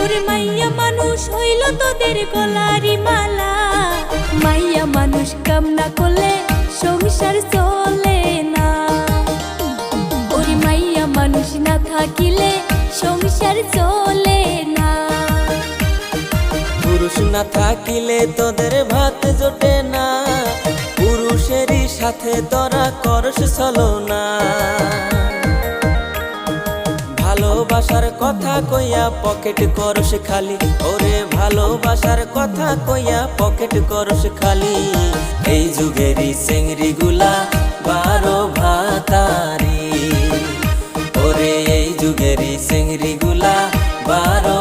ওরে মাইয়া মানুষ হইল তোদের গলারি মালা, মাইয়া মানুষ কাম না করলে সংসার চলে না। ওরে মাইয়া মানুষ না থাকিলে সংসার চলে না। পুরুষ না থাকিলে তোদের ভাত জোটে না, পুরুষেরই সাথে তোরা করস ছলনা। ভালোবাসার কথা কইয়া পকেট করস খালি, ওরে ভালোবাসার কথা কইয়া পকেট করস খালি। এই যুগেরই চেংড়ি গুলা 12 ভাতারি, ওরে এই যুগেরই চেংড়ি গুলা 12